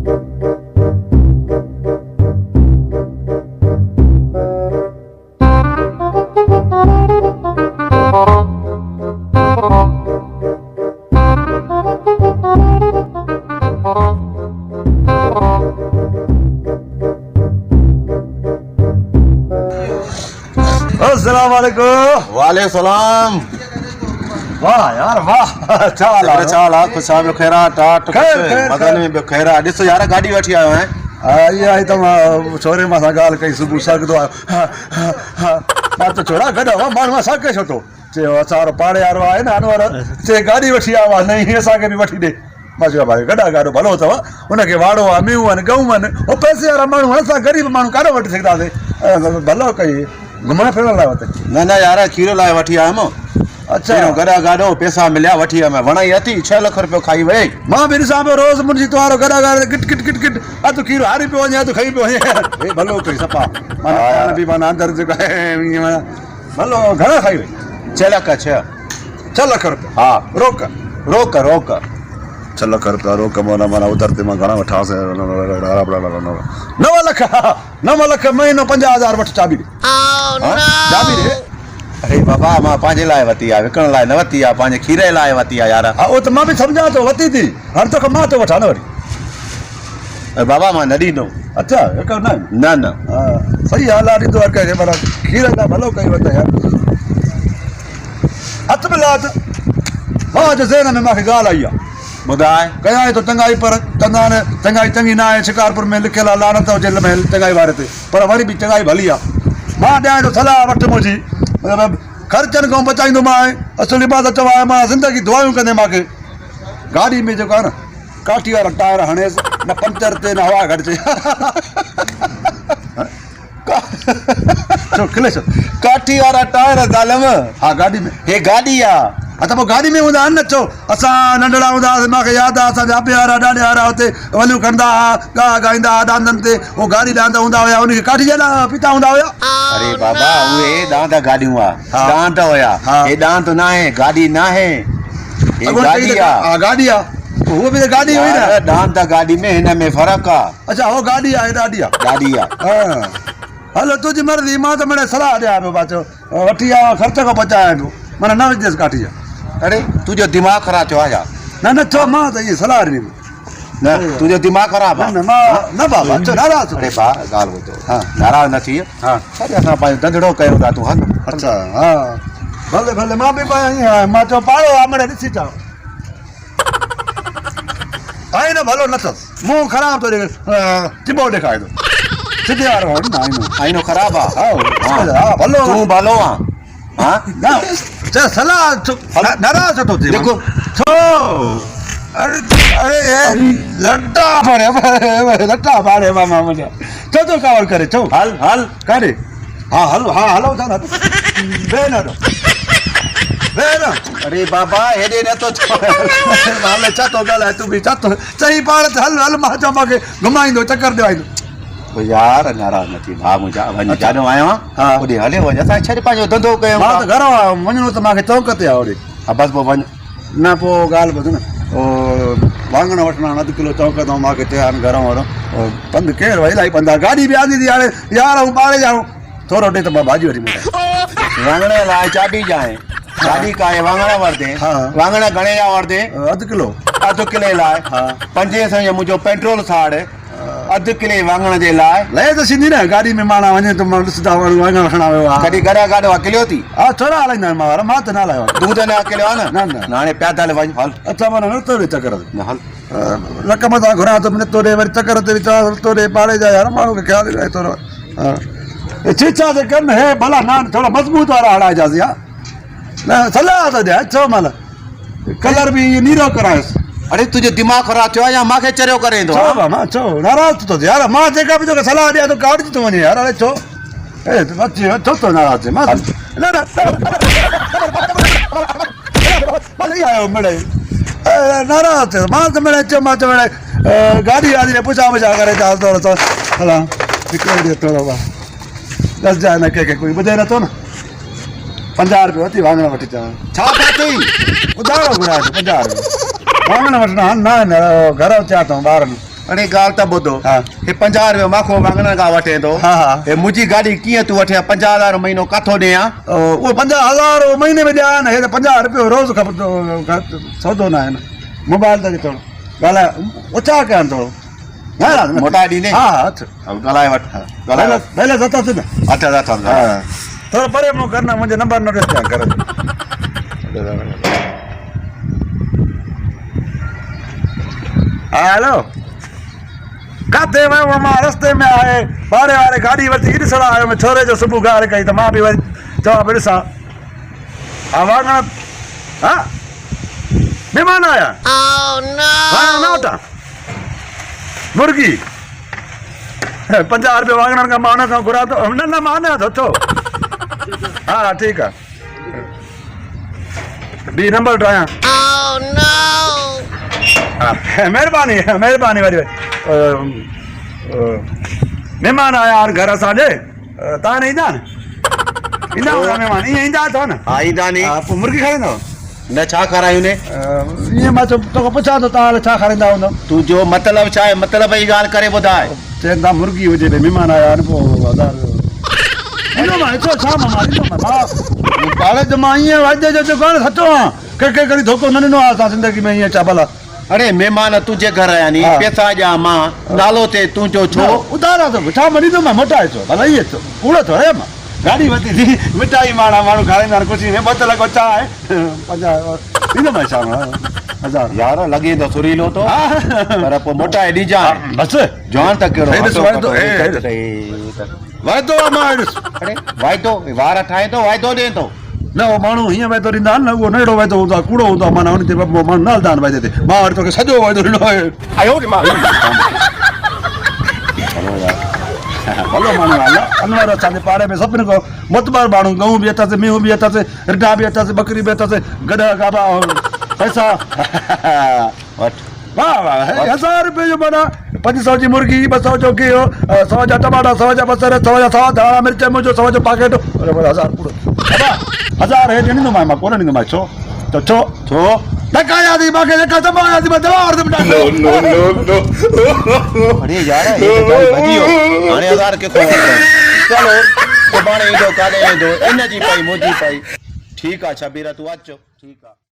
अस्सलाम वालेकुम। वाले सलाम। वाह यार वाह, चाल चाल खुश आयो खैरा टाट खैर मदन में खैरा ॾिसो यार गाड़ी वठी आयो है ये आई तो छोरे मां सां ॻाल्हि कई सुबुह सघंदो आहे मां त छोड़ा गॾु हुआ माण्हू असां के छो थो चयो असां वारो पाड़े वारो आहे न अनवर चए गाॾी वठी आयो आहे न हीअं असांखे बि वठी ॾे मां चयो भाई गॾा गाॾो भलो अथव हुनखे वाड़ो आहे मेहूं आहिनि गऊं आहिनि उहो पैसे वारा माण्हू असां ग़रीब माण्हू काॾो वठी सघंदासीं भलो कई घुमण फिरण लाइ वरिते न न यार खीरो लाइ वठी आयुमि अच्छा गॾा गाॾो पैसा मिलिया वठी आयुमि वणाई अथी 6 लख रुपयो खाई वई मां बि ॾिसां पियो रोज़ मुंहिंजी तुम्हारो गॾा गाॾो किट किट किट किट अधु खीरो हारी पियो वञे अधु खाई पियो वञे भलो कई सफ़ा माना बि माना अंदरि जेको आहे भलो घणा खाई वई 6 लख 6 लख रुपया हा रोक रोक रोक 6 लख रुपया रोक माना उधर ते मां घणा वठांसि 9 लख 9 लख महीनो 50,000 वठ चाबी ॾे चाबी ॾे अरे बाबा मां पंहिंजे लाइ वरिती आहे विकण लाइ न वरिती आहे पंहिंजे खीरे लाइ वरिती आहे यार हा उहो त मां बि सम्झां थो वरिती थी हाणे तोखे मां थो वठां न वरी बाबा मां न ॾींदुमि अच्छा हिकु न न न हा सही हाल आहे ॾींदो हर कंहिंखे माना खीर लाइ भलो कई वरिता यार हथ मिला मां अॼु ज़हन में मूंखे ॻाल्हि आई आहे ॿुधाए कयां थो चङाई पर चवंदा आहिनि चङाई चङी न आहे शिकारपुर में लिखियल आहे लानत हुजे महल चङाई वारे ते पर वरी बि चङाई भली आहे मां ॾियां थो सलाह वठि मुंहिंजी ख़र्चनि खां बचाईंदो मां असुली बात चवां मां ज़िंदगी दुआयूं कंदे मूंखे गाॾी में जेको आहे न काठी वारा टायर हणेसि न पंचर ते न हवा घटिजे छो खिले छो काठी वारा टायर ॻाल्हि हा गाॾी में हे गाॾी आहे हा त पोइ गाॾी में हूंदा आहिनि न छो असां नंढड़ा हूंदा हुआसीं मूंखे यादि आहे असांजा अबे वारा ॾाॾे वारा हुते वलियूं खणंदा हुआ ॻाह ॻाईंदा हुआ डांदनि ते उहो गाॾी डांद हूंदा हुया उनखे काठी जा पीता हूंदा हुया अरे बाबा उहे डांद गाॾियूं आहे डांद हुया हे डांद न आहे गाॾी न आहे हे गाॾी आहे हा गाॾी आहे उहो बि त गाॾी हुई न डांद गाॾी में हिन में फ़र्क़ु आहे अच्छा उहो गाॾी आहे ॾाढी आहे गाॾी आहे हा हलो तुंहिंजी मर्ज़ी मां त मिड़े सलाह ॾियां पियो पाछो वठी आयो ख़र्च खां बचायां पियो माना न विझेसि काठी जा अरे तुंहिंजो दिमाग़ ख़राबु थियो आहे छा न न छो मां त इहा सलाह ॾिनी न तुंहिंजो दिमाग़ ख़राबु आहे न मां न बाबा नाराज़ अरे भा ॻाल्हि ॿुधो हा नाराज़ न थी हा छा असां पंहिंजो धंधड़ो कयूं था तूं हल अच्छा हा भले भले मां बि ईअं आहियां मां चयो पाड़ो आहे मिड़े ॾिसी अचां आहे न भलो न अथसि मुंहुं ख़राबु थो चिॿो ॾेखारे थो सिधे वारो हो न आईनो ख़राबु आहे हा भलो तूं भलो आहे हा न चल सलाह नाराज़ थो थिए देखो छो अरे लट्टा फाड़े लट्टा फाड़े मामा मुंहिंजा छो थो कावड़ करे छो हल हल काॾे हा हलो था न वे न न अरे बाबा हेॾे नथो हाल छा थो ॻाल्हाए तूं बि छा थो चई पाण त हल हल मां चवां मूंखे घुमाईंदो चकर ॾियाईंदो यार नाराज़ न थी भाउ मुंहिंजा वञी जाॾो आयो हा होॾे हले वञ असां छॾे पंहिंजो धंधो कयूं मां त घरो आयो वञिणो त मूंखे चौक ते आहे होॾे हा बसि पोइ वञ न पोइ ॻाल्हि ॿुध न उहो वाङण वठणा 1 किलो चौक तां मूंखे चया आहिनि घरो वारो पंधु केरु वई इलाही पंधु आहे गाॾी बि आंदी थी हाणे यार ऐं ॿारे ॼाणो थोरो ॾे त मां भाॼी वठी मोटां वाङण लाइ चाॿी जाए गाॾी का आहे वाङण वरिते हा वाङण घणे जा वरिते 1 किलो 1/2 किले लाइ हा 500 जो मुंहिंजो पेट्रोल साड़ 1/2 किले वाङण जे लाइ लहे त सिंधी न गाॾी में माण्हू वञे त मां ॾिसंदा वाङण वठणा वियो आहे कॾहिं गॾा गाॾो अकेलियो थी हा थोरा हलाईंदा आहिनि मां वारा मां त न हलायो तूं त न अकेलियो आहे न हाणे पैदल वञ हल अच्छा माना नथो ॾे चकर न हल लक मथां घुरां त नथो ॾे वरी चकर ते वीचार नथो ॾे पाड़े जा यार माण्हू खे ख़्यालु रहे थोरो हा छीछा जे कनि हे भला न थोरा मज़बूत वारा हणाइजांसि या न सलाह थो ॾियां छो माना कलर बि इहो नीरो करायुसि अरे तुंहिंजो दिमाग़ ख़राबु थियो आहे या मूंखे चरियो करे ईंदो छो मां छो नाराज़ थो थिए यार मां जेका बि तोखे सलाह ॾियां तूं काढजी थो वञे यार हाणे छो अची छो थो नाराज़ थिए मां आयो मिड़े नाराज़ थियो मां त मिड़े चयो मां चयो मिड़े गाॾी वारी पुछा पुछा करे चाल थोरो हलां हिकिड़ो ॾींहुं थोरो दस जा न कंहिंखे कोई ॿुधे नथो न 50 रुपया अती वाङण वठी अचां छा पाती ॿुधायो घुराए 50 रुपया वाङण वठणा न घर अचां थो ॿारनि अरे ॻाल्हि त ॿुधो हा। हे 50 रुपया माखो वांगण खां वठे थो हा, हा। हे मुंहिंजी गाॾी कीअं तूं वठे 50,000 महीनो काथो ॾियां उहो 50,000 महीने में ॾिया न हे त 50 रुपयो रोज़ खपंदो सौदो न आहे न मोबाइल ते थोरो ॻाल्हाए उचा कयां थोरो मोटाए ॾींदे हा अच्छा ॻाल्हाए वठ ॻाल्हाए वठ पहले अथसि न अच्छा थोरो परे मूं करना मुंहिंजो नंबर न ॾिस कर हा हेलो किथे वियो मां रस्ते में आहे पाड़े वारे गाॾी वरिती ॾिसण आयो मैं छोरे जो सुबुह ॻाल्हि कई त मां बि वरी चवां पियो ॾिसां हा वाङण हा महिमान आया वाङण न वठां मुर्गी 50 रुपया वाङणनि खां मां हुन खां घुरां थो न मां न थो छो हा ठीकु आहे ॿी नंबर ठाहियां हा महिरबानी महिरबानी वरी महिमान आया यार घर असांजे तव्हां न ईंदा न ईंदा महिमान ईअं ईंदा अथव न हा ईंदा नी हा पोइ मुर्गी खाईंदव न छा खारायूं ने ईअं मां तोखां पुछां थो तव्हां छा खाराईंदा हूंदव तूं जो मतिलबु छा आहे मतिलबु जी ॻाल्हि करे ॿुधाए चवनि था मुर्गी हुजे भई महिमान आया आहिनि पोइ ईंदो मां ॾिसो छा मां ईंदो मां कॉलेज मां ईअं वाइदे जो जेको आहे न सचो आहे कंहिंखे कॾहिं धोखो न ॾिनो आहे असां ज़िंदगी में ईअं छा भला अरे महिमान तुंहिंजे घर आया नी हा। पैसा ॾियां मां नालो ते तूं जो छो उधारा थो छा मां ॾींदो मां मोटाए थो भला इहे थो कूड़ो थो आहे मां गाॾी वरिती थी मिठाई माणा माण्हू खाराईंदा आहिनि कुझु में 2 लख छा आहे 50 ॾींदो मां छा 1000 यार लॻे थो सुरीलो तो पर पोइ मोटाए ॾिजांइ बसि जवान त हे ॾिस वाइदो, कहिड़ो वाइदो आहे मां ॾिस अरे वाइदो वार ठाहे थो वाइदो ॾिए थो न उहो माण्हू हीअं वाइदो ॾींदा आहिनि न उहो न अहिड़ो वाइदो हूंदो आहे कूड़ो हूंदो आहे माना हुन ते माण्हू न हलंदा आहिनि वाइदे ते मां वरी तोखे सॼो वाइदो ॾिनो आहे भलो माण्हू आहे अनवर असांजे पाड़े में सभिनी खां मुतबर माण्हू गऊं बि अथसि मीहूं बि अथसि रिढा बि अथसि बकरी बि अथसि गॾ गाबा पैसा वठ वाह वाह 1000 रुपये जो माना 500 जी मुर्गी 200 जो गिहु 100 जा टमाटा 100 जा बसर 100 जा सावा धाणा मिर्च मुंहिंजो 100 जो पाकेट 1000 पूरो 1000 हे ॾींदोमांइ मां कोन ॾींदोमांइ छो त छो धकाया थी मूंखे जेका दॿाया थी मां दवा अरे यार हे त ॻाल्हि भॼी वियो हाणे 1000 के को चलो सुभाणे ईंदो काॾे ईंदो इन जी पई मुंहिंजी पई ठीकु आहे शबीर तूं अचो ठीकु आहे